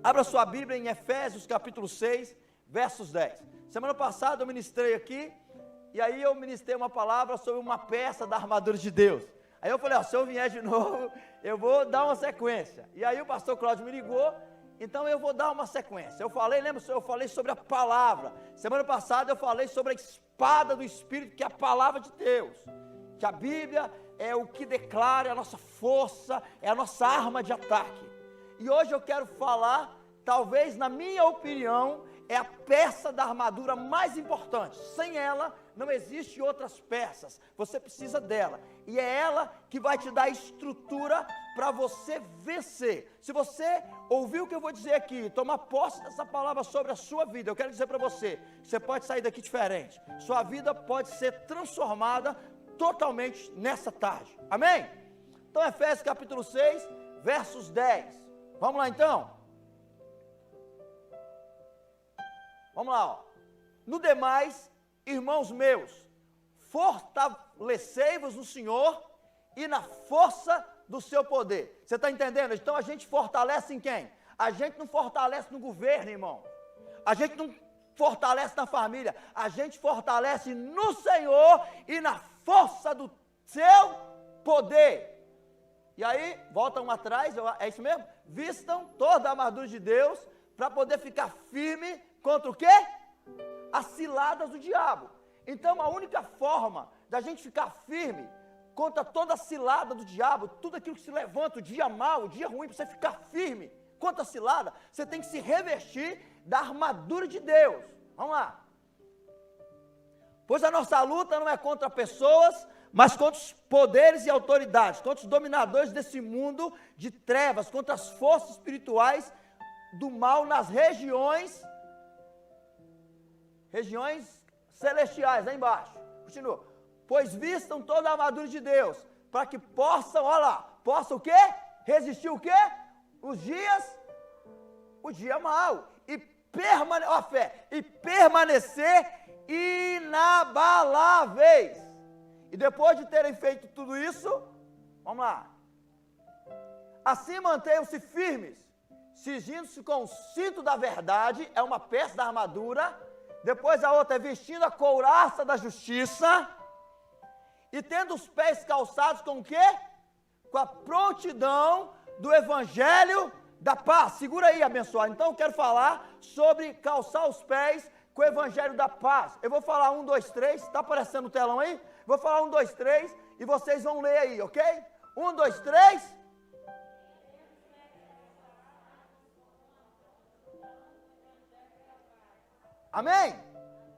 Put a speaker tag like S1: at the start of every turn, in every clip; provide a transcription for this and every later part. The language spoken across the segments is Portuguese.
S1: Abra sua Bíblia em Efésios capítulo 6, versos 10. Semana passada eu ministrei aqui, e aí eu ministrei uma palavra sobre uma peça da armadura de Deus. Aí eu falei, se eu vier de novo, eu vou dar uma sequência. E aí o pastor Cláudio me ligou, então eu vou dar uma sequência. Eu falei, lembra, eu falei sobre a palavra. Semana passada eu falei sobre a espada do Espírito, que é a palavra de Deus. Que a Bíblia é o que declara a nossa força, é a nossa arma de ataque. E hoje eu quero falar, talvez na minha opinião, é a peça da armadura mais importante. Sem ela, não existe outras peças. Você precisa dela. E é ela que vai te dar a estrutura para você vencer. Se você ouvir o que eu vou dizer aqui, tomar posse dessa palavra sobre a sua vida, eu quero dizer para você, você pode sair daqui diferente. Sua vida pode ser transformada totalmente nessa tarde. Amém? Então, Efésios capítulo 6, versos 10. Vamos lá então? Vamos lá, ó. No demais, irmãos meus, fortalecei-vos no Senhor e na força do seu poder. Você está entendendo? Então a gente fortalece em quem? A gente não fortalece no governo, irmão. A gente não fortalece na família. A gente fortalece no Senhor e na força do seu poder. E aí, voltam atrás, é isso mesmo? Vistam toda a armadura de Deus para poder ficar firme contra o quê? As ciladas do diabo. Então a única forma da gente ficar firme contra toda a cilada do diabo, tudo aquilo que se levanta, o dia mau, o dia ruim, para você ficar firme contra a cilada, você tem que se revestir da armadura de Deus. Vamos lá. Pois a nossa luta não é contra pessoas, mas contra os poderes e autoridades, contra os dominadores desse mundo de trevas, contra as forças espirituais do mal nas regiões celestiais, lá embaixo. Continua. Pois vistam toda a armadura de Deus, para que possam, olha lá, possam o quê? Resistir o quê? O dia mau, e permanecer inabaláveis. E depois de terem feito tudo isso, vamos lá. Assim mantenham-se firmes, cingindo-se com o cinto da verdade, é uma peça da armadura. Depois a outra é vestindo a couraça da justiça, e tendo os pés calçados com o quê? Com a prontidão do evangelho da paz. Segura aí, abençoado. Então eu quero falar sobre calçar os pés com o evangelho da paz. Eu vou falar 1, 2, 3, está aparecendo no telão aí? Vou falar 1, 2, 3 e vocês vão ler aí, ok? 1, 2, 3. Amém?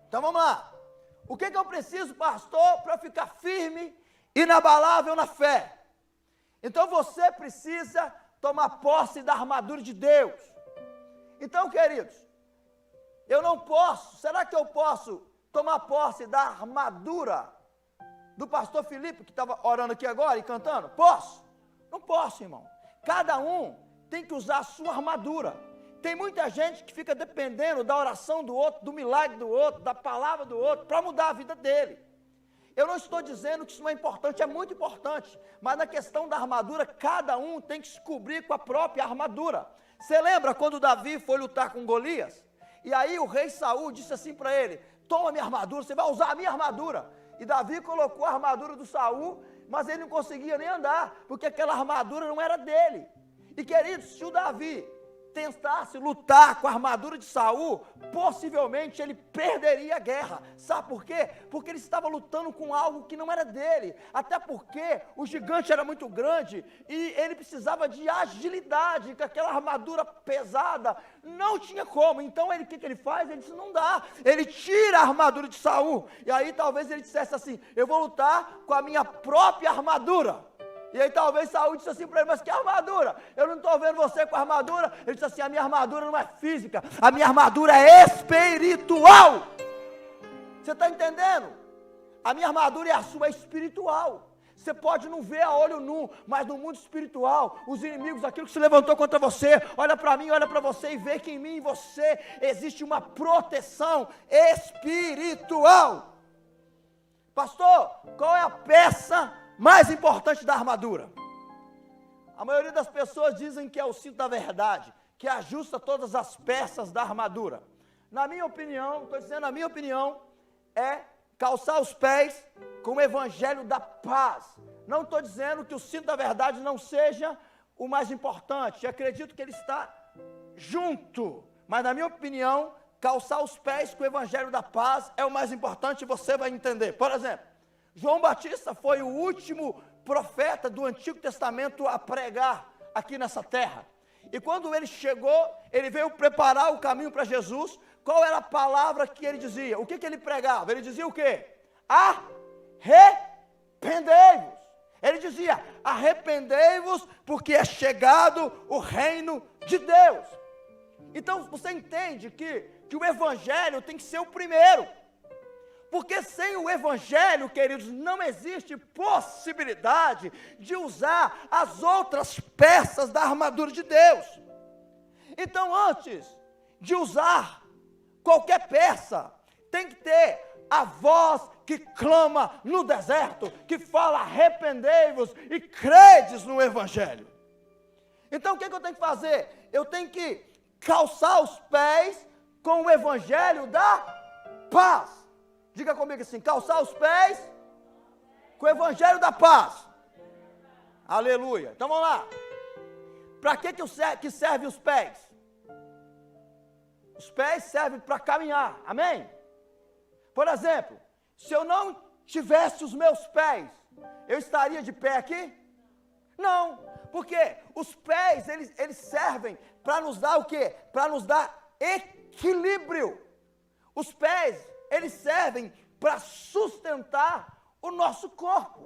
S1: Então vamos lá. O que eu preciso, pastor, para ficar firme, inabalável na fé? Então você precisa tomar posse da armadura de Deus. Então, queridos, eu não posso, será que eu posso tomar posse da armadura do pastor Felipe, que estava orando aqui agora e cantando? Posso? Não posso, irmão. Cada um tem que usar a sua armadura. Tem muita gente que fica dependendo da oração do outro, do milagre do outro, da palavra do outro, para mudar a vida dele. Eu não estou dizendo que isso não é importante, é muito importante, mas na questão da armadura, cada um tem que se cobrir com a própria armadura. Você lembra quando Davi foi lutar com Golias? E aí o rei Saul disse assim para ele, toma minha armadura, você vai usar a minha armadura. E Davi colocou a armadura do Saul, mas ele não conseguia nem andar, porque aquela armadura não era dele. E queridos, se o Davi tentasse lutar com a armadura de Saul, possivelmente ele perderia a guerra. Sabe por quê? Porque ele estava lutando com algo que não era dele, até porque o gigante era muito grande e ele precisava de agilidade, com aquela armadura pesada, não tinha como. Então o que ele faz? Ele disse, não dá, ele tira a armadura de Saul, e aí talvez ele dissesse assim, eu vou lutar com a minha própria armadura. E aí talvez Saul disse assim para ele, mas que armadura? Eu não estou vendo você com a armadura. Ele disse assim, a minha armadura não é física, a minha armadura é espiritual. Você está entendendo? A minha armadura é a sua espiritual. Você pode não ver a olho nu, mas no mundo espiritual, os inimigos, aquilo que se levantou contra você, olha para mim, olha para você e vê que em mim e você existe uma proteção espiritual. Pastor, qual é a peça mais importante da armadura? A maioria das pessoas dizem que é o cinto da verdade, que ajusta todas as peças da armadura? Na minha opinião, estou dizendo, na minha opinião, é calçar os pés com o evangelho da paz. Não estou dizendo que o cinto da verdade não seja o mais importante, acredito que ele está junto, mas na minha opinião, calçar os pés com o evangelho da paz é o mais importante e você vai entender. Por exemplo, João Batista foi o último profeta do Antigo Testamento a pregar aqui nessa terra. E quando ele chegou, ele veio preparar o caminho para Jesus. Qual era a palavra que ele dizia? O que ele pregava? Ele dizia o quê? Arrependei-vos. Ele dizia, arrependei-vos porque é chegado o reino de Deus. Então você entende que o evangelho tem que ser o primeiro. Porque sem o evangelho, queridos, não existe possibilidade de usar as outras peças da armadura de Deus. Então, antes de usar qualquer peça, tem que ter a voz que clama no deserto, que fala arrependei-vos e credes no evangelho. Então, o que eu tenho que fazer? Eu tenho que calçar os pés com o evangelho da paz. Diga comigo assim, calçar os pés com o evangelho da paz. Aleluia. Então vamos lá. Para que servem os pés? Os pés servem para caminhar, amém? Por exemplo, se eu não tivesse os meus pés, eu estaria de pé aqui? Não, porque os pés, eles servem para nos dar o quê? Para nos dar equilíbrio. Os pés, eles servem para sustentar o nosso corpo.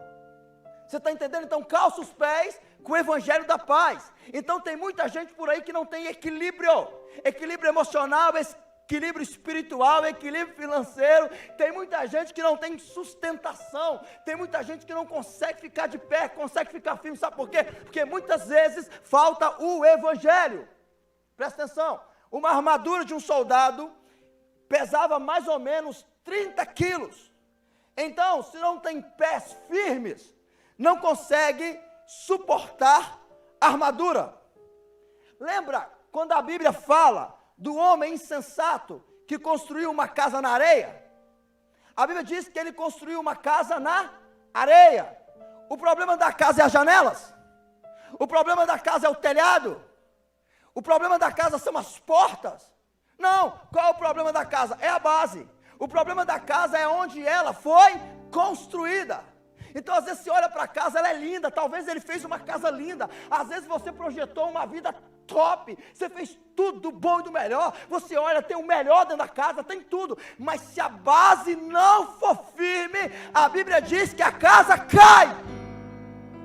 S1: Você está entendendo? Então, calça os pés com o evangelho da paz. Então, tem muita gente por aí que não tem equilíbrio. Equilíbrio emocional, equilíbrio espiritual, equilíbrio financeiro. Tem muita gente que não tem sustentação. Tem muita gente que não consegue ficar de pé, consegue ficar firme. Sabe por quê? Porque muitas vezes falta o evangelho. Presta atenção. Uma armadura de um soldado pesava mais ou menos 30 quilos. Então, se não tem pés firmes, não consegue suportar a armadura. Lembra quando a Bíblia fala do homem insensato que construiu uma casa na areia? A Bíblia diz que ele construiu uma casa na areia. O problema da casa é as janelas? O problema da casa é o telhado? O problema da casa são as portas? Não, qual é o problema da casa? É a base. O problema da casa é onde ela foi construída. Então, às vezes você olha para a casa, ela é linda, talvez ele fez uma casa linda, às vezes você projetou uma vida top, você fez tudo do bom e do melhor, você olha, tem o melhor dentro da casa, tem tudo, mas se a base não for firme, a Bíblia diz que a casa cai.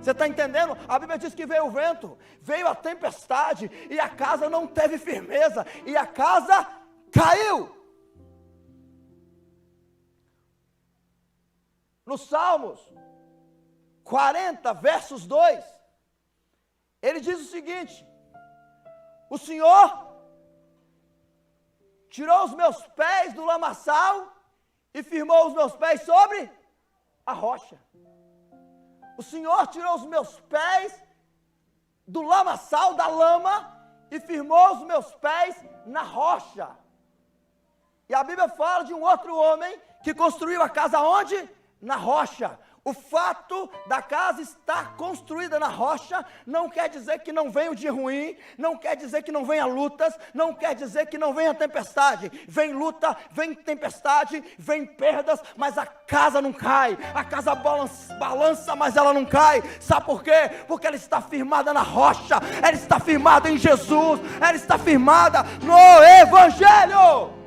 S1: Você está entendendo? A Bíblia diz que veio o vento, veio a tempestade, e a casa não teve firmeza, e a casa caiu. No Salmos 40, versos 2, ele diz o seguinte: o Senhor tirou os meus pés do lamaçal e firmou os meus pés sobre a rocha. O Senhor tirou os meus pés do lamaçal, da lama, e firmou os meus pés na rocha. E a Bíblia fala de um outro homem que construiu a casa onde? Na rocha. O fato da casa estar construída na rocha não quer dizer que não venha o dia ruim, não quer dizer que não venha lutas, não quer dizer que não venha tempestade. Vem luta, vem tempestade, vem perdas, mas a casa não cai. A casa balança, mas ela não cai. Sabe por quê? Porque ela está firmada na rocha, ela está firmada em Jesus, ela está firmada no Evangelho.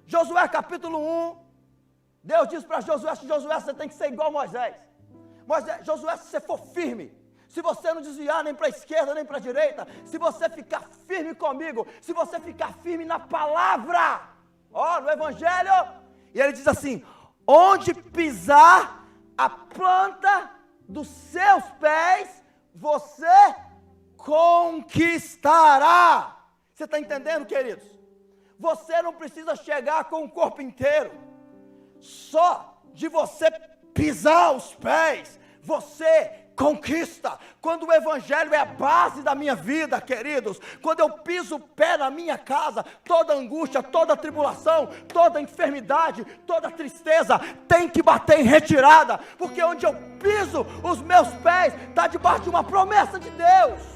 S1: Josué capítulo 1, Deus diz para Josué, você tem que ser igual a Moisés. Josué, se você for firme, se você não desviar nem para a esquerda, nem para a direita, se você ficar firme comigo, se você ficar firme na palavra, no Evangelho, e ele diz assim, onde pisar a planta dos seus pés, você conquistará. Você está entendendo, queridos? Você não precisa chegar com o corpo inteiro. Só de você pisar os pés, você conquista. Quando o evangelho é a base da minha vida, queridos, quando eu piso o pé na minha casa, toda angústia, toda tribulação, toda enfermidade, toda tristeza tem que bater em retirada, porque onde eu piso os meus pés está debaixo de uma promessa de Deus.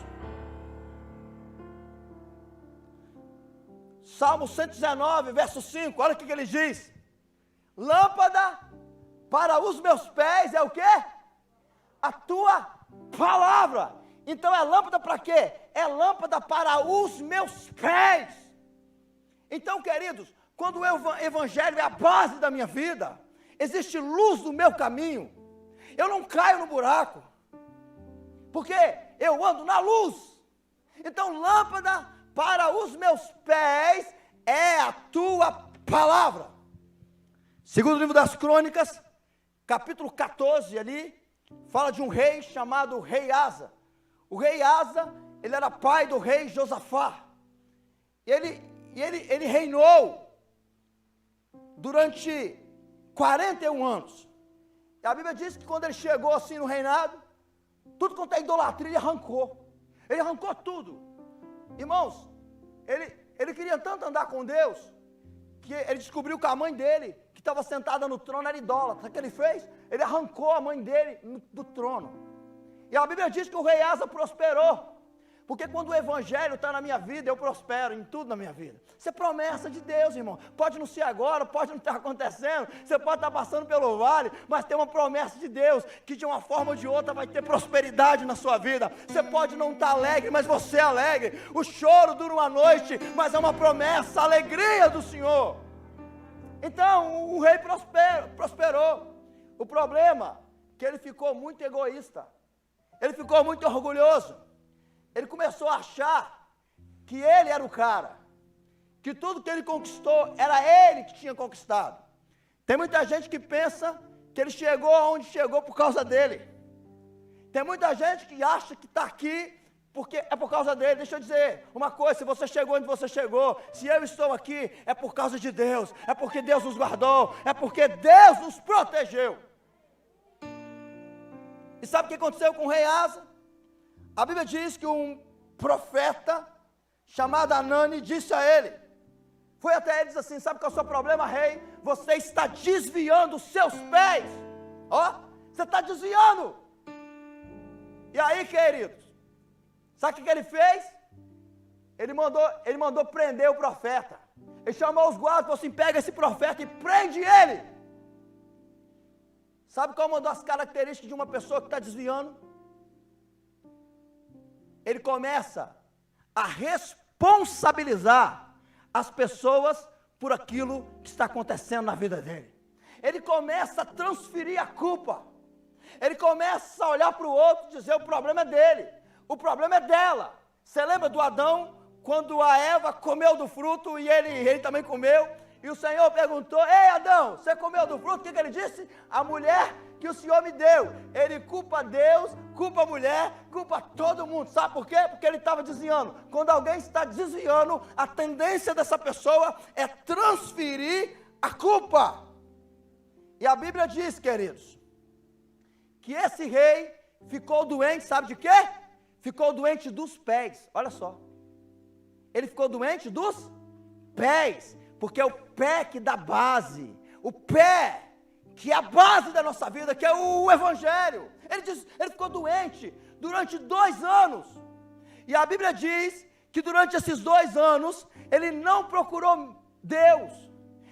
S1: Salmo 119, verso 5, olha o que ele diz: lâmpada para os meus pés é o quê? A tua palavra. Então é lâmpada para quê? É lâmpada para os meus pés. Então, queridos, quando o evangelho é a base da minha vida, existe luz no meu caminho, eu não caio no buraco, porque eu ando na luz. Então, lâmpada para os meus pés é a tua palavra. Segundo livro das Crônicas, capítulo 14 ali, fala de um rei chamado Rei Asa. O rei Asa, ele era pai do rei Josafá. Ele reinou durante 41 anos. E a Bíblia diz que quando ele chegou assim no reinado, tudo quanto é idolatria, ele arrancou. Ele arrancou tudo. Irmãos, ele queria tanto andar com Deus, que ele descobriu que a mãe dele, que estava sentada no trono, era idólatra. Sabe o que ele fez? Ele arrancou a mãe dele do trono. E a Bíblia diz que o rei Asa prosperou. Porque quando o evangelho está na minha vida, eu prospero em tudo na minha vida. Isso é promessa de Deus, irmão. Pode não ser agora, pode não estar acontecendo, você pode estar passando pelo vale, mas tem uma promessa de Deus, que de uma forma ou de outra vai ter prosperidade na sua vida. Você pode não estar alegre, mas você é alegre. O choro dura uma noite, mas é uma promessa, a alegria do Senhor. Então, o rei prosperou. O problema é que ele ficou muito egoísta. Ele ficou muito orgulhoso. Ele começou a achar que ele era o cara, que tudo que ele conquistou era ele que tinha conquistado. Tem muita gente que pensa que ele chegou aonde chegou por causa dele. Tem muita gente que acha que está aqui porque é por causa dele. Deixa eu dizer uma coisa: se você chegou onde você chegou, se eu estou aqui, é por causa de Deus, é porque Deus nos guardou, é porque Deus nos protegeu. E sabe o que aconteceu com o rei Asa? A Bíblia diz que um profeta chamado Anani disse a ele, foi até ele e disse assim: sabe qual é o seu problema, rei? Você está desviando os seus pés. Ó, você está desviando. E aí, queridos, sabe o que ele fez? Ele mandou prender o profeta. Ele chamou os guardas e falou assim: pega esse profeta e prende ele. Sabe qual é uma das características de uma pessoa que está desviando? Ele começa a responsabilizar as pessoas por aquilo que está acontecendo na vida dele. Ele começa a transferir a culpa. Ele começa a olhar para o outro e dizer: o problema é dele, o problema é dela. Você lembra do Adão, quando a Eva comeu do fruto e ele também comeu? E o Senhor perguntou: ei, Adão, você comeu do fruto? O que ele disse? A mulher que o Senhor me deu. Ele culpa Deus, culpa a mulher, culpa todo mundo. Sabe por quê? Porque ele estava desviando. Quando alguém está desviando, a tendência dessa pessoa é transferir a culpa. E a Bíblia diz, queridos, que esse rei ficou doente, sabe de quê? Ficou doente dos pés. Olha só. Ele ficou doente dos pés, porque é o pé que dá base. O pé que é a base da nossa vida, que é o evangelho. Ele ficou doente durante 2 anos. E a Bíblia diz que durante esses 2 anos, ele não procurou Deus.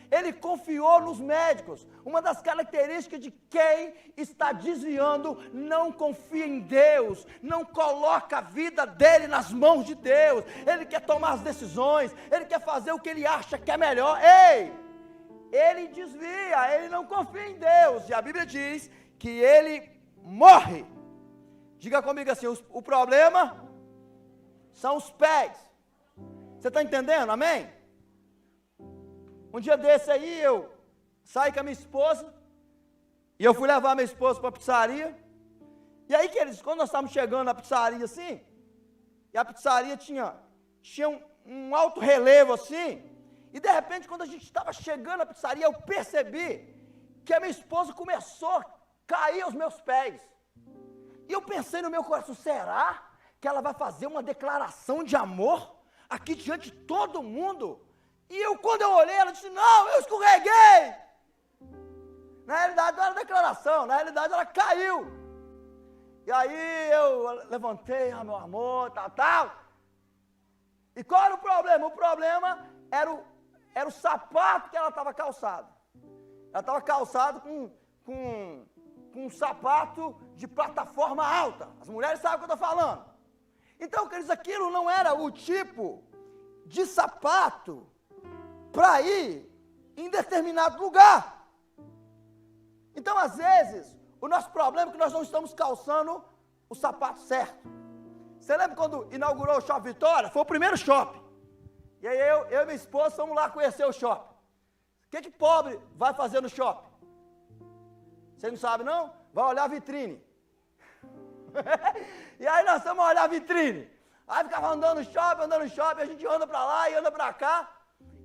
S1: Ele confiou nos médicos. Uma das características de quem está desviando, não confia em Deus, não coloca a vida dele nas mãos de Deus. Ele quer tomar as decisões, ele quer fazer o que ele acha que é melhor. Ei! Ele desvia, ele não confia em Deus. E a Bíblia diz que ele morre. Diga comigo assim: o problema são os pés. Você está entendendo? Amém? Um dia desse aí, eu saí com a minha esposa, e eu fui levar a minha esposa para a pizzaria. E aí, queridos, quando nós estávamos chegando na pizzaria assim, e a pizzaria tinha um alto relevo assim, e de repente, quando a gente estava chegando na pizzaria, eu percebi que a minha esposa começou a cair aos meus pés. E eu pensei no meu coração, será que ela vai fazer uma declaração de amor aqui diante de todo mundo? E quando eu olhei, ela disse, não, eu escorreguei. Na realidade não era declaração, na realidade ela caiu. E aí eu levantei, meu amor, tal. E qual era o problema? O problema era o sapato que ela estava calçado. Ela estava calçado com um sapato de plataforma alta. As mulheres sabem o que eu estou falando. Então, queridos, aquilo não era o tipo de sapato para ir em determinado lugar. Então, às vezes, o nosso problema é que nós não estamos calçando o sapato certo. Você lembra quando inaugurou o Shopping Vitória? Foi o primeiro shopping. E aí eu e minha esposa fomos lá conhecer o shopping. O que pobre vai fazer no shopping? Você não sabe, não? Vai olhar a vitrine. E aí nós estamos a olhar a vitrine. Aí ficava andando no shopping, a gente anda para lá e anda para cá.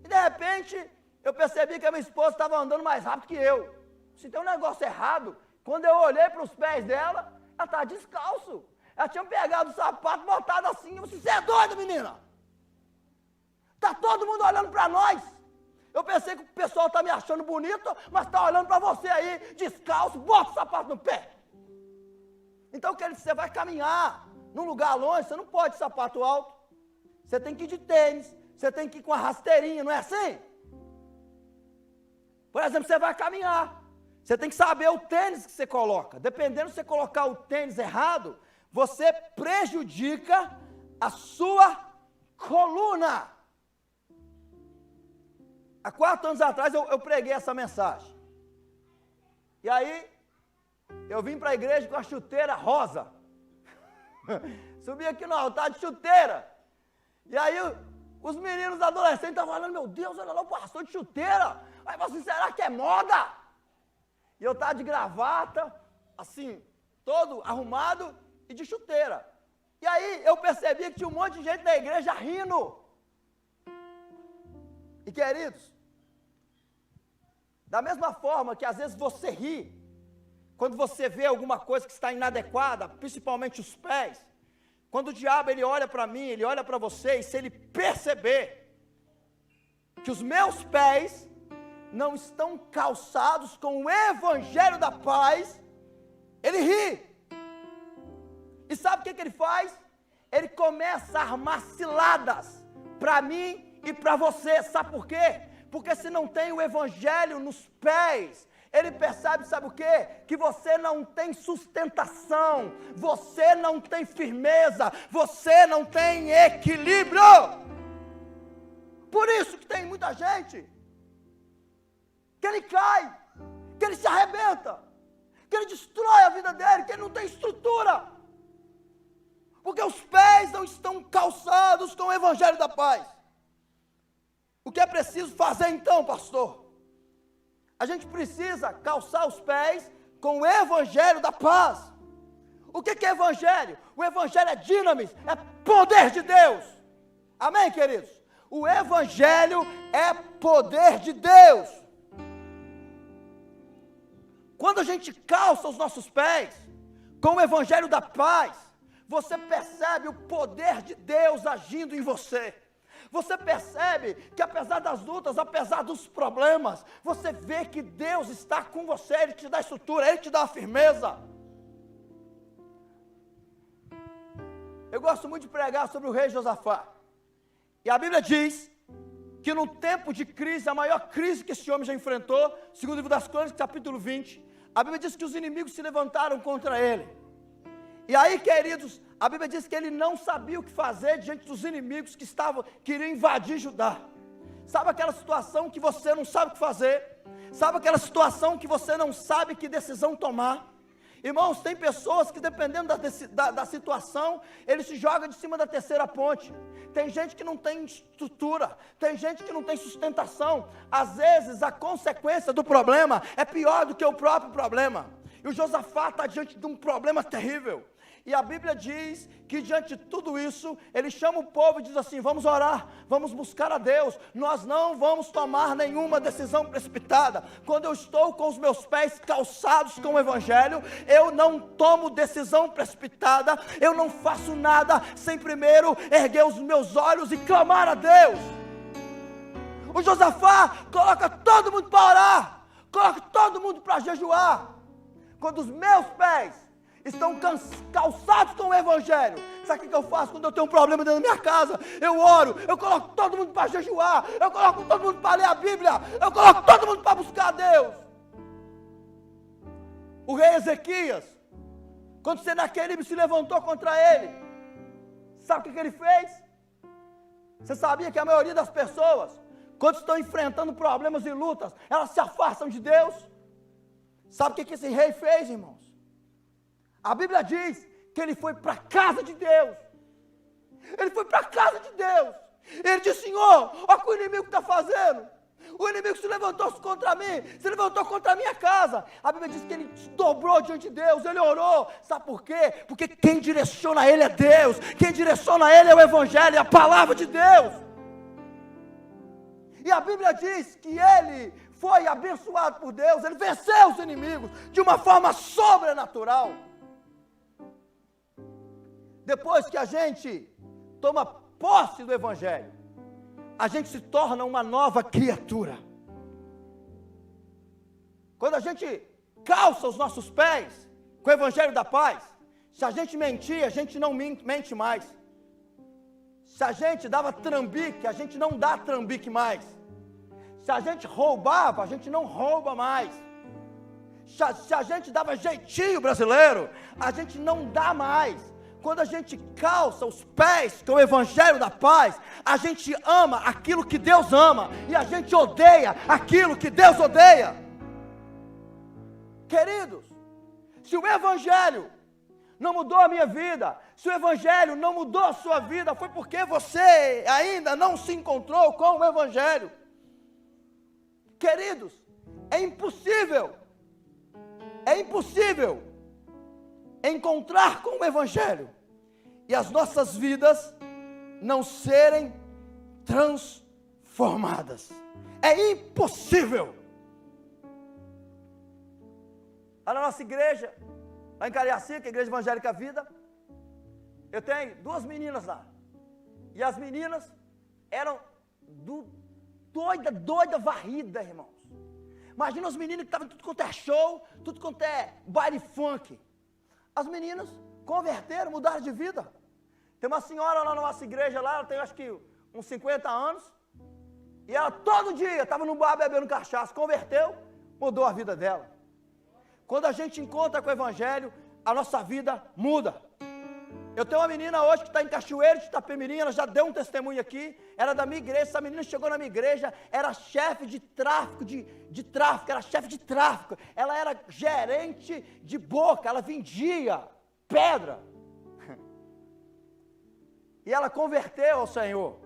S1: E de repente, eu percebi que a minha esposa estava andando mais rápido que eu. Se tem um negócio errado, quando eu olhei para os pés dela, ela estava descalço. Ela tinha pegado o sapato, botado assim. Eu disse, você é doido, menina? Está todo mundo olhando para nós. Eu pensei que o pessoal está me achando bonito, mas está olhando para você aí, descalço, bota o sapato no pé. Então, querido, você vai caminhar num lugar longe, você não pode de sapato alto. Você tem que ir de tênis, você tem que ir com a rasteirinha, não é assim? Por exemplo, você vai caminhar. Você tem que saber o tênis que você coloca. Dependendo se você colocar o tênis errado, você prejudica a sua coluna. Há 4 anos atrás eu preguei essa mensagem. E aí, eu vim para a igreja com a chuteira rosa. Subi aqui no altar de chuteira. E aí, os meninos adolescentes estavam falando, meu Deus, olha lá o pastor de chuteira. Aí você, será que é moda? E eu estava de gravata, assim, todo arrumado e de chuteira. E aí, eu percebi que tinha um monte de gente na igreja rindo. E queridos, da mesma forma que às vezes você ri, quando você vê alguma coisa que está inadequada, principalmente os pés, quando o diabo ele olha para mim, ele olha para você, e se ele perceber que os meus pés não estão calçados com o evangelho da paz, ele ri. E sabe o que ele faz? Ele começa a armar ciladas para mim e para você, sabe por quê? Porque se não tem o evangelho nos pés, ele percebe, sabe o quê? Que você não tem sustentação, você não tem firmeza, você não tem equilíbrio. Por isso que tem muita gente que ele cai, que ele se arrebenta, que ele destrói a vida dele, que ele não tem estrutura, porque os pés não estão calçados com o evangelho da paz. O que é preciso fazer então, pastor? A gente precisa calçar os pés com o evangelho da paz. O que é evangelho? O evangelho é dinamis, é poder de Deus. Amém, queridos? O evangelho é poder de Deus. Quando a gente calça os nossos pés com o evangelho da paz, você percebe o poder de Deus agindo em você. Você percebe que apesar das lutas, apesar dos problemas, você vê que Deus está com você, Ele te dá estrutura, Ele te dá firmeza. Eu gosto muito de pregar sobre o rei Josafá. E a Bíblia diz que no tempo de crise, a maior crise que esse homem já enfrentou, segundo o livro das Crônicas, capítulo 20, a Bíblia diz que os inimigos se levantaram contra ele. E aí, queridos, a Bíblia diz que ele não sabia o que fazer diante dos inimigos que queriam invadir Judá. Sabe aquela situação que você não sabe o que fazer? Sabe aquela situação que você não sabe que decisão tomar? Irmãos, tem pessoas que dependendo da situação, ele se joga de cima da terceira ponte. Tem gente que não tem estrutura, tem gente que não tem sustentação. Às vezes a consequência do problema é pior do que o próprio problema. E o Josafá está diante de um problema terrível. E a Bíblia diz que diante de tudo isso, ele chama o povo e diz assim: vamos orar, vamos buscar a Deus, nós não vamos tomar nenhuma decisão precipitada. Quando eu estou com os meus pés calçados com o Evangelho, eu não tomo decisão precipitada, eu não faço nada sem primeiro erguer os meus olhos e clamar a Deus. O Josafá coloca todo mundo para orar, coloca todo mundo para jejuar. Quando os meus pés estão calçados com o Evangelho, sabe o que eu faço quando eu tenho um problema dentro da minha casa? Eu oro, eu coloco todo mundo para jejuar, eu coloco todo mundo para ler a Bíblia, eu coloco todo mundo para buscar a Deus. O rei Ezequias, quando Senaqueribe se levantou contra ele, sabe o que ele fez? Você sabia que a maioria das pessoas, quando estão enfrentando problemas e lutas, elas se afastam de Deus? Sabe o que esse rei fez, irmãos? A Bíblia diz que ele foi para a casa de Deus. Ele foi para a casa de Deus. Ele disse: Senhor, olha o que o inimigo está fazendo. O inimigo se levantou contra mim, se levantou contra a minha casa. A Bíblia diz que ele se dobrou diante de Deus, ele orou. Sabe por quê? Porque quem direciona ele é Deus. Quem direciona ele é o Evangelho, é a palavra de Deus. E a Bíblia diz que ele foi abençoado por Deus, ele venceu os inimigos de uma forma sobrenatural. Depois que a gente toma posse do Evangelho, a gente se torna uma nova criatura. Quando a gente calça os nossos pés com o Evangelho da paz, se a gente mentir, a gente não mente mais. Se a gente dava trambique, a gente não dá trambique mais. Se a gente roubava, a gente não rouba mais. Se a gente dava jeitinho brasileiro, a gente não dá mais. Quando a gente calça os pés com o Evangelho da paz, a gente ama aquilo que Deus ama, e a gente odeia aquilo que Deus odeia. Queridos, se o Evangelho não mudou a minha vida, se o Evangelho não mudou a sua vida, foi porque você ainda não se encontrou com o Evangelho. Queridos, é impossível encontrar com o Evangelho e as nossas vidas não serem transformadas. É impossível. Lá na nossa igreja, lá em Cariacica, a Igreja Evangélica Vida, eu tenho 2 meninas lá. E as meninas eram doida varrida, irmãos. Imagina os meninos que estavam tudo quanto é show, tudo quanto é baile funk. As meninas converteram, mudaram de vida. Tem uma senhora lá na nossa igreja, lá, ela tem acho que uns 50 anos, e ela todo dia estava no bar bebendo cachaça, converteu, mudou a vida dela. Quando a gente encontra com o Evangelho, a nossa vida muda. Eu tenho uma menina hoje que está em Cachoeiro de Itapemirim, ela já deu um testemunho aqui, era da minha igreja. Essa menina chegou na minha igreja, era chefe de tráfico, era chefe de tráfico, ela era gerente de boca, ela vendia pedra, e ela converteu ao Senhor.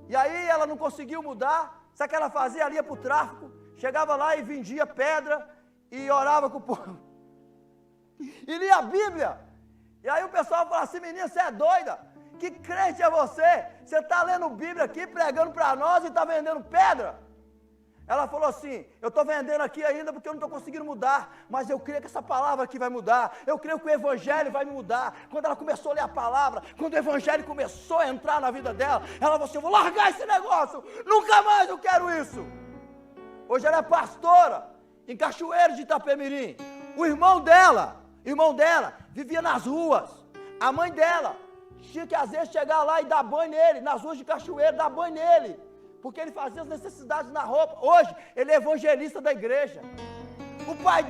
S1: E aí ela não conseguiu mudar, sabe o que ela fazia? Ela ia para o tráfico, chegava lá e vendia pedra, e orava com o povo, e lia a Bíblia. E aí o pessoal fala assim: menina, você é doida? Que crente é você? Você está lendo Bíblia aqui, pregando para nós e está vendendo pedra? Ela falou assim: eu estou vendendo aqui ainda porque eu não estou conseguindo mudar, mas eu creio que essa palavra aqui vai mudar, eu creio que o Evangelho vai me mudar. Quando ela começou a ler a palavra, quando o Evangelho começou a entrar na vida dela, ela falou assim: eu vou largar esse negócio, nunca mais eu quero isso. Hoje ela é pastora em Cachoeiro de Itapemirim. O irmão dela vivia nas ruas. A mãe dela tinha que às vezes chegar lá e dar banho nele, nas ruas de Cachoeiro, dar banho nele, porque ele fazia as necessidades na roupa. Hoje ele é evangelista da igreja. O pai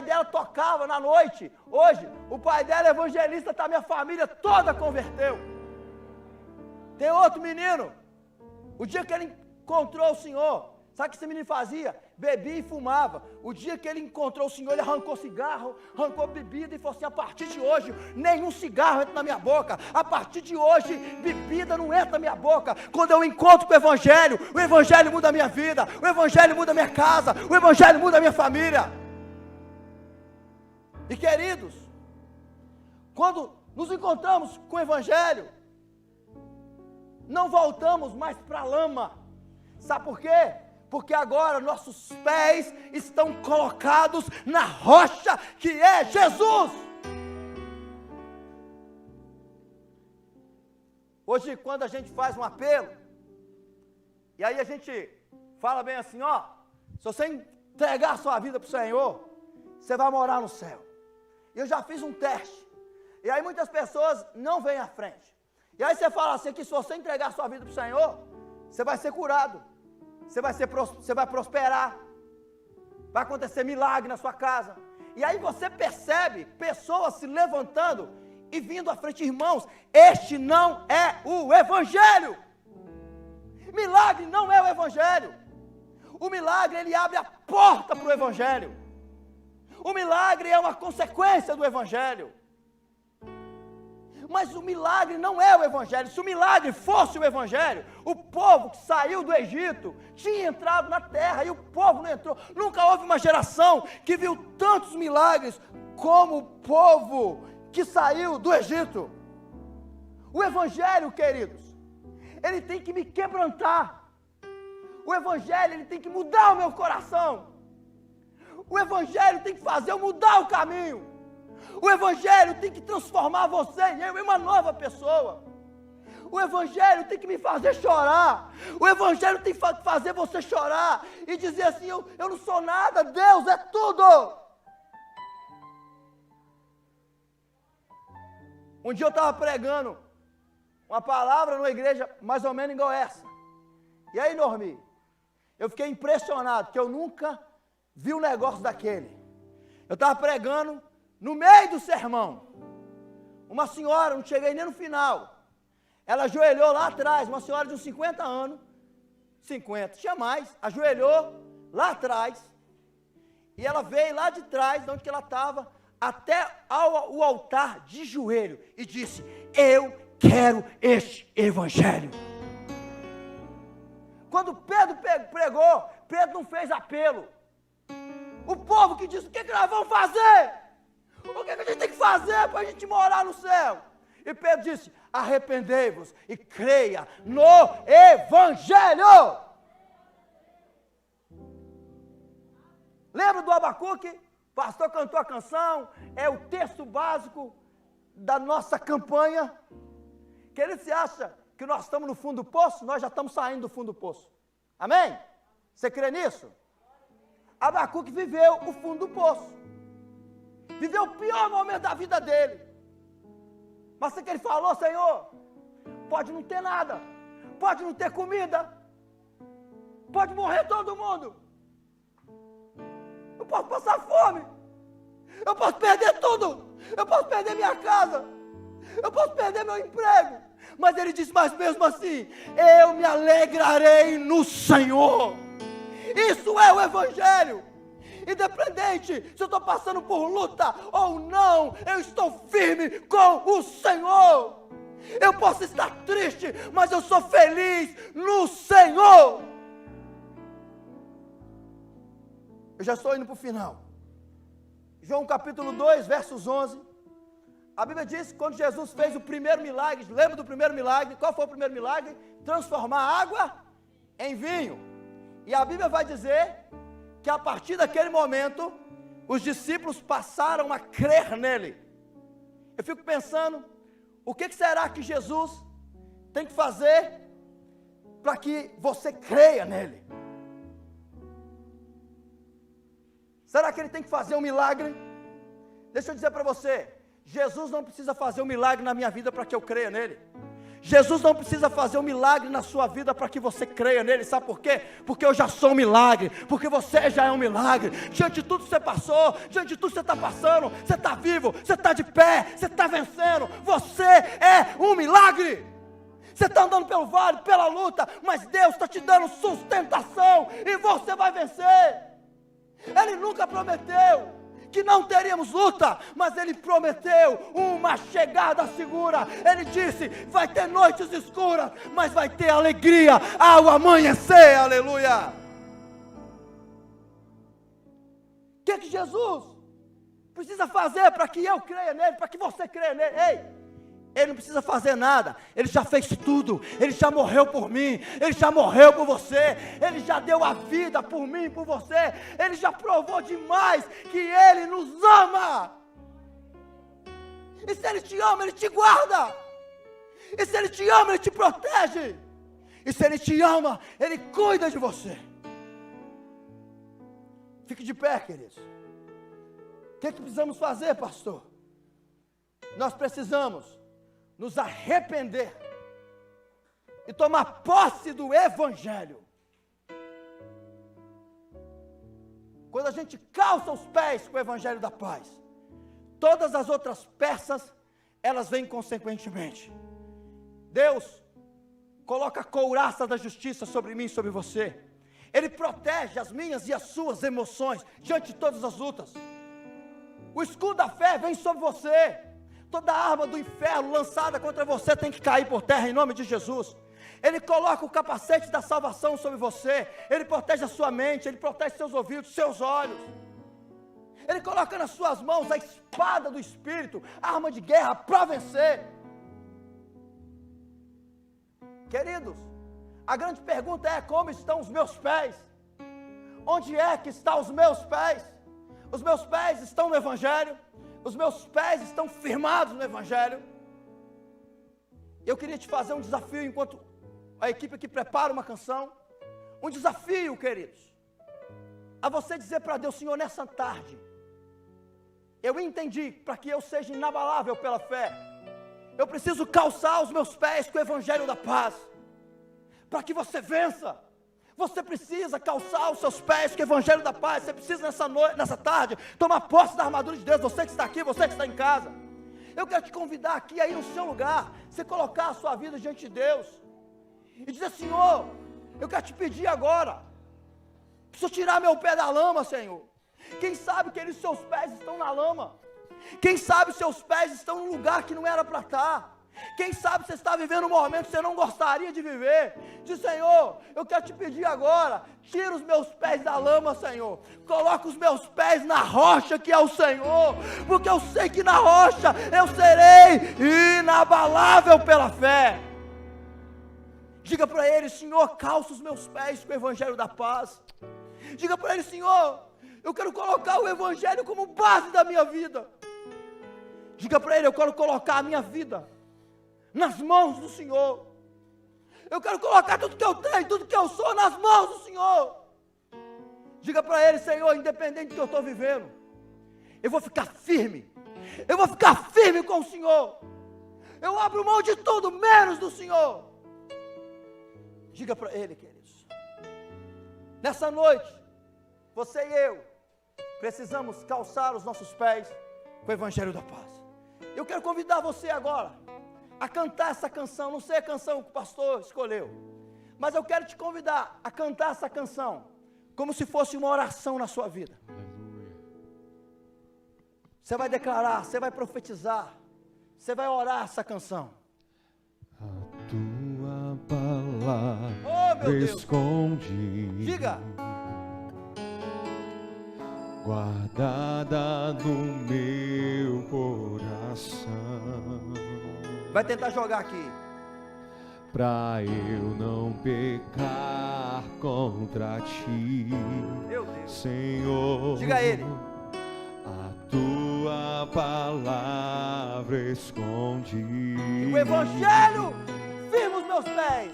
S1: dela tocava na noite. Hoje o pai dela é evangelista, tá? Minha família toda converteu. Tem outro menino, o dia que ele encontrou o Senhor, sabe o que esse menino fazia? Bebia e fumava. O dia que ele encontrou o Senhor, ele arrancou cigarro, arrancou bebida e falou assim: a partir de hoje, nenhum cigarro entra na minha boca. A partir de hoje, bebida não entra na minha boca. Quando eu encontro com o Evangelho muda a minha vida, o Evangelho muda a minha casa, o Evangelho muda a minha família. E queridos, quando nos encontramos com o Evangelho, não voltamos mais para a lama. Sabe por quê? Porque agora nossos pés estão colocados na rocha que é Jesus. Hoje, quando a gente faz um apelo, e aí a gente fala bem assim, ó, se você entregar a sua vida para o Senhor, você vai morar no céu. Eu já fiz um teste, e aí muitas pessoas não vêm à frente. E aí você fala assim, que se você entregar a sua vida para o Senhor, você vai ser curado, você vai prosperar, vai acontecer milagre na sua casa. E aí você percebe pessoas se levantando e vindo à frente, irmãos, este não é o Evangelho. Milagre não é o Evangelho. O milagre, ele abre a porta para o Evangelho. O milagre é uma consequência do Evangelho. Mas o milagre não é o Evangelho. Se o milagre fosse o Evangelho, o povo que saiu do Egito tinha entrado na terra e o povo não entrou. Nunca houve uma geração que viu tantos milagres como o povo que saiu do Egito. O Evangelho, queridos, ele tem que me quebrantar. O Evangelho, ele tem que mudar o meu coração. O Evangelho tem que fazer eu mudar o caminho. O Evangelho tem que transformar você em uma nova pessoa. O Evangelho tem que me fazer chorar. O Evangelho tem que fazer você chorar e dizer assim, eu não sou nada, Deus é tudo. Um dia eu estava pregando uma palavra numa igreja mais ou menos igual essa. E aí, Normi, eu fiquei impressionado, porque eu nunca vi um negócio daquele. Eu estava pregando, no meio do sermão, uma senhora, não cheguei nem no final, ela ajoelhou lá atrás, uma senhora de uns 50 anos, 50, tinha mais, ajoelhou lá atrás, e ela veio lá de trás, de onde que ela estava, até o altar de joelho, e disse, eu quero este Evangelho. Quando Pedro pregou, Pedro não fez apelo. O povo que disse, o que nós vamos fazer? O que a gente tem que fazer para a gente morar no céu? E Pedro disse, arrependei-vos e creia no Evangelho. Lembra do Abacuque? O pastor cantou a canção, é o texto básico da nossa campanha. Que ele se acha que nós estamos no fundo do poço, nós já estamos saindo do fundo do poço. Amém? Você crê nisso? Abacuque viveu o fundo do poço. Viveu o pior momento da vida dele. Mas o que ele falou, Senhor? Pode não ter nada. Pode não ter comida. Pode morrer todo mundo. Eu posso passar fome. Eu posso perder tudo. Eu posso perder minha casa. Eu posso perder meu emprego. Mas ele disse, mas mesmo assim, eu me alegrarei no Senhor. Isso é o Evangelho. Independente se eu estou passando por luta ou não, eu estou firme com o Senhor. Eu posso estar triste, mas eu sou feliz no Senhor. Eu já estou indo para o final. João capítulo 2, versos 11. A Bíblia diz que quando Jesus fez o primeiro milagre, lembra do primeiro milagre? Qual foi o primeiro milagre? Transformar água em vinho. E a Bíblia vai dizer que a partir daquele momento, os discípulos passaram a crer nele. Eu fico pensando, o que será que Jesus tem que fazer para que você creia nele? Será que ele tem que fazer um milagre? Deixa eu dizer para você, Jesus não precisa fazer um milagre na minha vida para que eu creia nele. Jesus não precisa fazer um milagre na sua vida para que você creia nele, sabe por quê? Porque eu já sou um milagre, porque você já é um milagre. Diante de tudo que você passou, diante de tudo que você está passando, você está vivo, você está de pé, você está vencendo, você é um milagre. Você está andando pelo vale, pela luta, mas Deus está te dando sustentação e você vai vencer. Ele nunca prometeu que não teríamos luta, mas ele prometeu uma chegada segura. Ele disse, vai ter noites escuras, mas vai ter alegria ao amanhecer, aleluia. O que Jesus precisa fazer para que eu creia nele, para que você creia nele. Ei, ele não precisa fazer nada, ele já fez tudo, ele já morreu por mim, ele já morreu por você, ele já deu a vida por mim e por você, ele já provou demais que ele nos ama. E se ele te ama, ele te guarda. E se ele te ama, ele te protege. E se ele te ama, ele cuida de você. Fique de pé, queridos. O que precisamos fazer, pastor? Nós precisamos nos arrepender e tomar posse do Evangelho. Quando a gente calça os pés com o Evangelho da paz, todas as outras peças, elas vêm consequentemente. Deus coloca a couraça da justiça sobre mim e sobre você. Ele protege as minhas e as suas emoções diante de todas as lutas. O escudo da fé vem sobre você. Toda arma do inferno lançada contra você tem que cair por terra em nome de Jesus. Ele coloca o capacete da salvação sobre você. Ele protege a sua mente, ele protege seus ouvidos, seus olhos. Ele coloca nas suas mãos a espada do Espírito, a arma de guerra para vencer. Queridos, a grande pergunta é: como estão os meus pés? Onde é que estão os meus pés? Os meus pés estão no Evangelho? Os meus pés estão firmados no Evangelho? Eu queria te fazer um desafio enquanto a equipe aqui prepara uma canção. Um desafio, queridos, a você dizer para Deus: Senhor, nessa tarde, eu entendi, para que eu seja inabalável pela fé, eu preciso calçar os meus pés com o Evangelho da paz. Para que você vença, você precisa calçar os seus pés com o Evangelho da paz. Você precisa nessa tarde tomar posse da armadura de Deus. Você que está aqui, você que está em casa, eu quero te convidar aqui aí no seu lugar, você colocar a sua vida diante de Deus e dizer: Senhor, eu quero te pedir agora, preciso tirar meu pé da lama, Senhor. Quem sabe que seus pés estão na lama? Quem sabe seus pés estão num lugar que não era para estar? Quem sabe você está vivendo um momento que você não gostaria de viver? Diz: Senhor, eu quero te pedir agora, tira os meus pés da lama, Senhor. Coloca os meus pés na rocha que é o Senhor, porque eu sei que na rocha eu serei inabalável pela fé. Diga para ele: Senhor, calça os meus pés com o Evangelho da paz. Diga para ele: Senhor, eu quero colocar o Evangelho como base da minha vida. Diga para ele: eu quero colocar a minha vida nas mãos do Senhor. Eu quero colocar tudo que eu tenho, tudo que eu sou nas mãos do Senhor. Diga para ele: Senhor, independente do que eu estou vivendo, eu vou ficar firme. Eu vou ficar firme com o Senhor. Eu abro mão de tudo menos do Senhor. Diga para ele, queridos. Nessa noite, você e eu precisamos calçar os nossos pés com o Evangelho da paz. Eu quero convidar você agora a cantar essa canção. Não sei a canção que o pastor escolheu, mas eu quero te convidar a cantar essa canção como se fosse uma oração na sua vida. Você vai declarar, você vai profetizar, você vai orar essa canção.
S2: A tua palavra esconde,
S1: diga,
S2: guardada no meu coração.
S1: Vai tentar jogar aqui.
S2: Pra eu não pecar contra ti,
S1: Meu Deus,
S2: Senhor.
S1: Diga a ele:
S2: a tua palavra esconde,
S1: e o Evangelho firma os meus pés.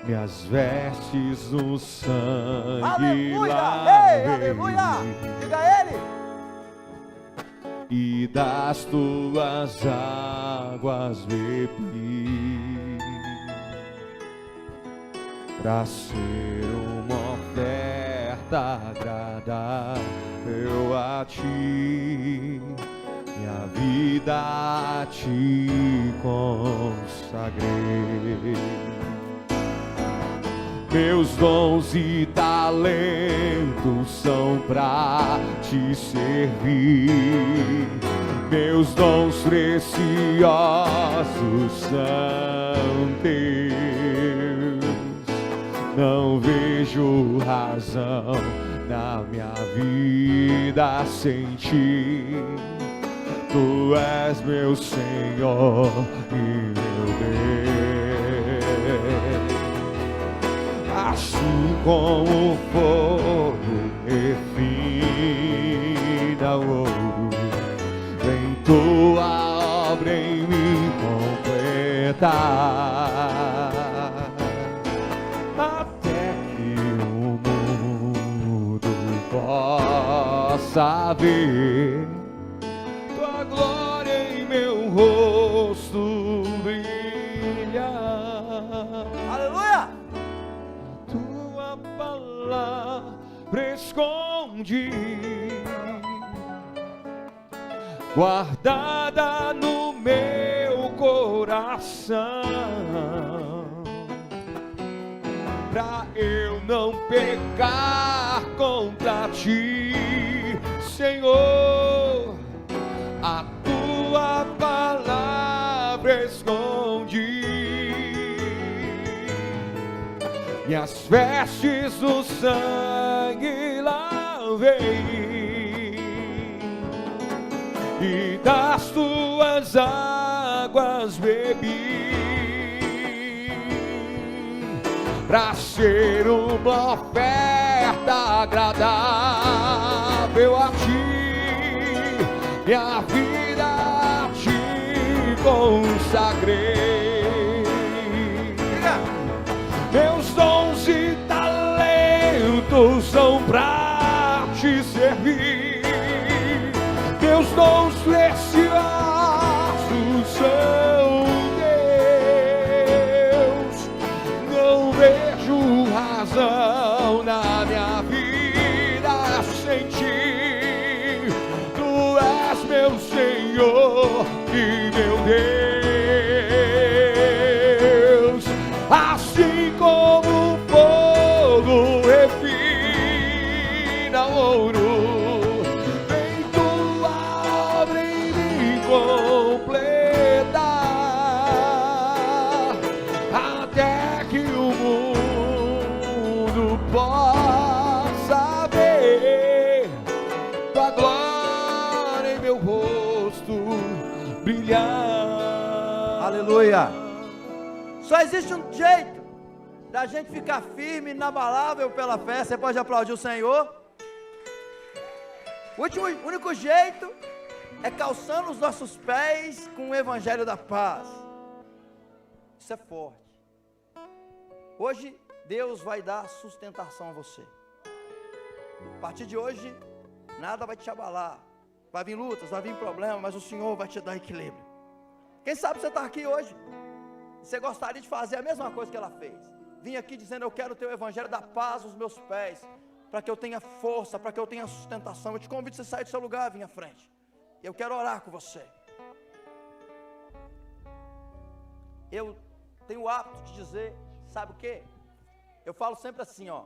S2: Minhas vestes no sangue.
S1: Aleluia,
S2: lavei,
S1: ei, aleluia. Diga a ele:
S2: e das tuas águas bebi, pra ser uma oferta agradável a ti, minha vida a ti consagrei. Meus dons e talentos são pra te servir. Meus dons preciosos são teus. Não vejo razão na minha vida sem ti. Tu és meu Senhor e meu Deus. Assim como o fogo refina o ouro, vem tua obra em mim completar, até que o mundo possa ver tua glória em meu rosto brilhar.
S1: Aleluia!
S2: Tua palavra esconde, guardada no meu coração, pra eu não pecar contra ti, Senhor. A tua palavra esconde, minhas vestes no sangue lavei, e das tuas águas bebi, pra ser uma oferta agradável a ti, minha vida a ti consagrei. Meus dons e talentos são pra te servir, meus dons preciosos são teus. Não vejo razão na minha vida sem ti. Tu és meu Senhor e meu Deus. Assim como o fogo refina o ouro, vem tua obra em mim completar, até que o mundo possa ver tua glória em meu rosto brilhar.
S1: Aleluia! Só existe um jeito da gente ficar firme, inabalável pela fé. Você pode aplaudir o Senhor. O único jeito é calçando os nossos pés com o Evangelho da paz. Isso é forte. Hoje Deus vai dar sustentação a você. A partir de hoje, nada vai te abalar. Vai vir lutas, vai vir problemas, mas o Senhor vai te dar equilíbrio. Quem sabe você está aqui hoje, você gostaria de fazer a mesma coisa que ela fez. Vim aqui dizendo: eu quero ter o Evangelho da paz nos meus pés, para que eu tenha força, para que eu tenha sustentação. Eu te convido a você sair do seu lugar, vir à frente. Eu quero orar com você. Eu tenho o hábito de dizer, sabe o que? Eu falo sempre assim, ó.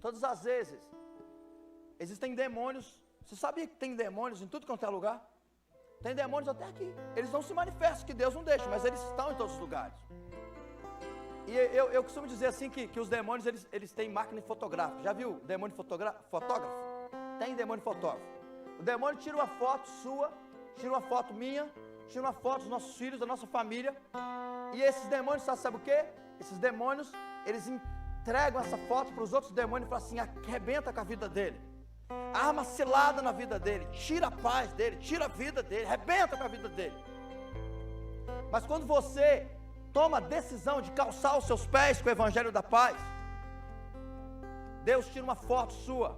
S1: Todas as vezes, existem demônios. Você sabia que tem demônios em tudo quanto é lugar? Tem demônios até aqui. Eles não se manifestam, que Deus não deixa, mas eles estão em todos os lugares. E eu costumo dizer assim que os demônios, eles têm máquina fotográfica. Já viu demônio fotógrafo? Tem demônio fotógrafo. O demônio tira uma foto sua, tira uma foto minha, tira uma foto dos nossos filhos, da nossa família. E esses demônios, sabe o que? Esses demônios, eles entregam essa foto para os outros demônios e falam assim: arrebenta com a vida dele. Arma cilada na vida dele, tira a paz dele, tira a vida dele, arrebenta com a vida dele. Mas quando você toma a decisão de calçar os seus pés com o Evangelho da paz, Deus tira uma foto sua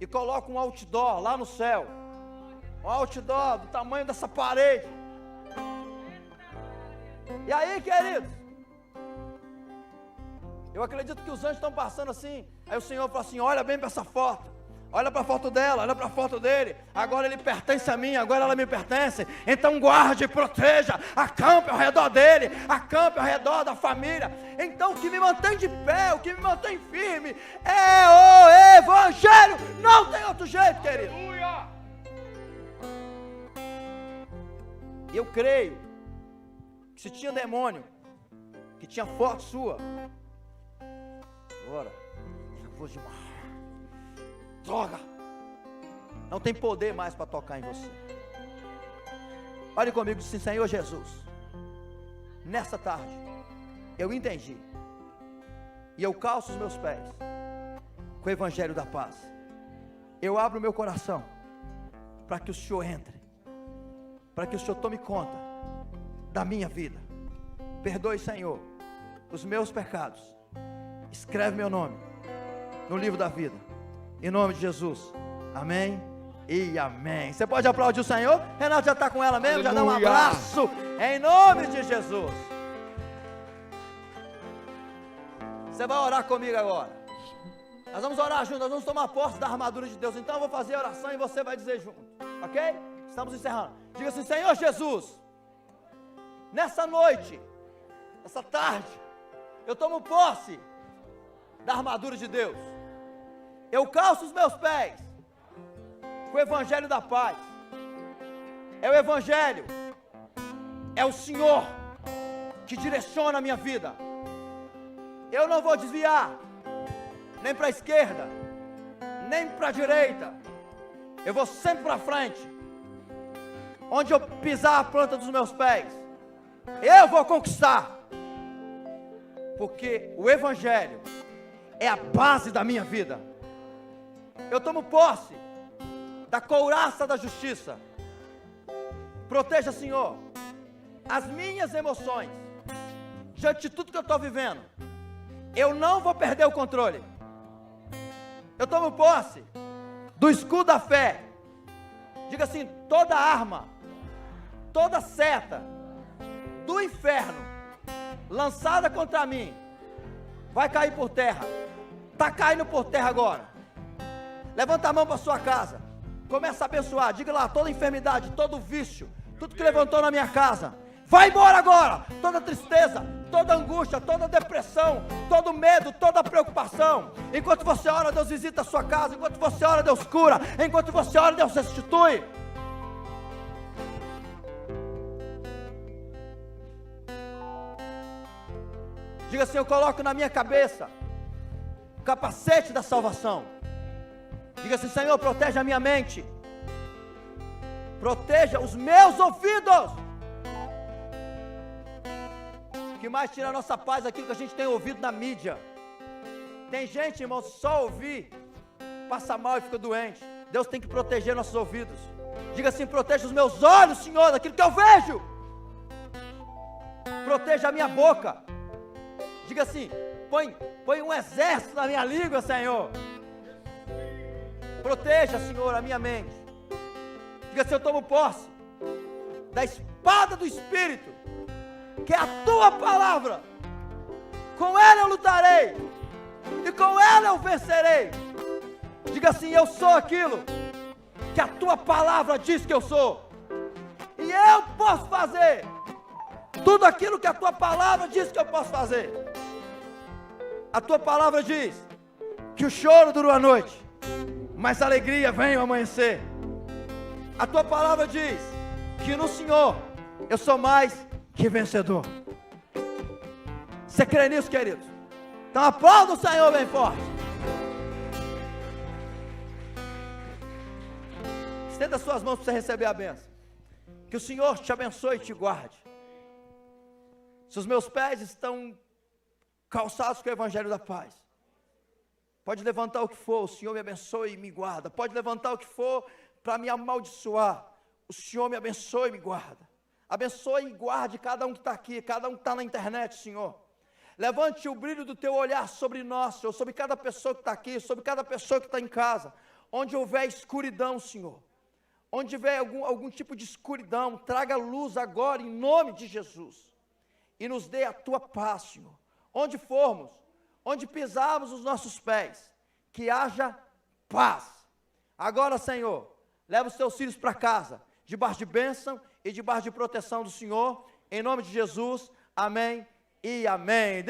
S1: e coloca um outdoor lá no céu, um outdoor do tamanho dessa parede. E aí, queridos, eu acredito que os anjos estão passando assim. Aí o Senhor fala assim: olha bem para essa foto. Olha para a foto dela, olha para a foto dele. Agora ele pertence a mim, agora ela me pertence. Então guarde, proteja, acampe ao redor dele, acampe ao redor da família. Então o que me mantém de pé, o que me mantém firme é o Evangelho. Não tem outro jeito, querido. Eu creio que se tinha demônio que tinha foto sua, agora, depois de uma droga, não tem poder mais para tocar em você. Olhe comigo e diz assim: Senhor Jesus, nessa tarde, eu entendi, e eu calço os meus pés com o Evangelho da Paz. Eu abro o meu coração para que o Senhor entre, para que o Senhor tome conta da minha vida. Perdoe, Senhor, os meus pecados. Escreve meu nome no livro da vida, em nome de Jesus. Amém e amém. Você pode aplaudir o Senhor? Renato já está com ela mesmo. Aleluia. Já dá um abraço em nome de Jesus. Você vai orar comigo agora. Nós vamos orar juntos, nós vamos tomar posse da armadura de Deus. Então eu vou fazer a oração e você vai dizer junto, ok? Estamos encerrando. Diga assim: Senhor Jesus, nessa noite, nessa tarde, eu tomo posse da armadura de Deus. Eu calço os meus pés com o Evangelho da Paz. É o Evangelho, é o Senhor que direciona a minha vida. Eu não vou desviar nem para a esquerda, nem para a direita. Eu vou sempre para frente. Onde eu pisar a planta dos meus pés, eu vou conquistar. Porque o Evangelho é a base da minha vida. Eu tomo posse da couraça da justiça. Proteja, Senhor, as minhas emoções diante de tudo que eu estou vivendo. Eu não vou perder o controle. Eu tomo posse do escudo da fé. Diga assim: toda arma, toda seta do inferno lançada contra mim vai cair por terra. Está caindo por terra agora. Levanta a mão para sua casa. Começa a abençoar. Diga lá: toda enfermidade, todo vício, tudo que levantou na minha casa, vai embora agora. Toda tristeza, toda angústia, toda depressão, todo medo, toda preocupação. Enquanto você ora, Deus visita a sua casa. Enquanto você ora, Deus cura. Enquanto você ora, Deus restitui. Diga assim: eu coloco na minha cabeça o capacete da salvação. Diga assim: Senhor, protege a minha mente, proteja os meus ouvidos. O que mais tira a nossa paz é aquilo que a gente tem ouvido na mídia. Tem gente, irmão, só ouvir, passa mal e fica doente. Deus tem que proteger nossos ouvidos. Diga assim: proteja os meus olhos, Senhor, daquilo que eu vejo. Proteja a minha boca. Diga assim: põe um exército na minha língua, Senhor. Proteja, Senhor, a minha mente. Diga assim: eu tomo posse da espada do Espírito, que é a tua palavra. Com ela eu lutarei, e com ela eu vencerei. Diga assim: eu sou aquilo que a tua palavra diz que eu sou, e eu posso fazer tudo aquilo que a tua palavra diz que eu posso fazer. A tua palavra diz que o choro dura uma noite, mas a alegria vem ao amanhecer. A tua palavra diz que no Senhor eu sou mais que vencedor. Você crê nisso, queridos? Então aplauda o Senhor bem forte. Estenda as suas mãos para você receber a bênção. Que o Senhor te abençoe e te guarde. Se os meus pés estão calçados com o Evangelho da Paz, pode levantar o que for, o Senhor me abençoe e me guarda. Pode levantar o que for para me amaldiçoar, o Senhor me abençoe e me guarda. Abençoe e guarde cada um que está aqui, cada um que está na internet, Senhor. Levante o brilho do teu olhar sobre nós, Senhor, sobre cada pessoa que está aqui, sobre cada pessoa que está em casa. Onde houver escuridão, Senhor, onde houver algum tipo de escuridão, traga luz agora em nome de Jesus. E nos dê a tua paz, Senhor. Onde formos, onde pisarmos os nossos pés, que haja paz. Agora, Senhor, leva os teus filhos para casa, debaixo de bênção e debaixo de proteção do Senhor, em nome de Jesus, amém e amém. Deus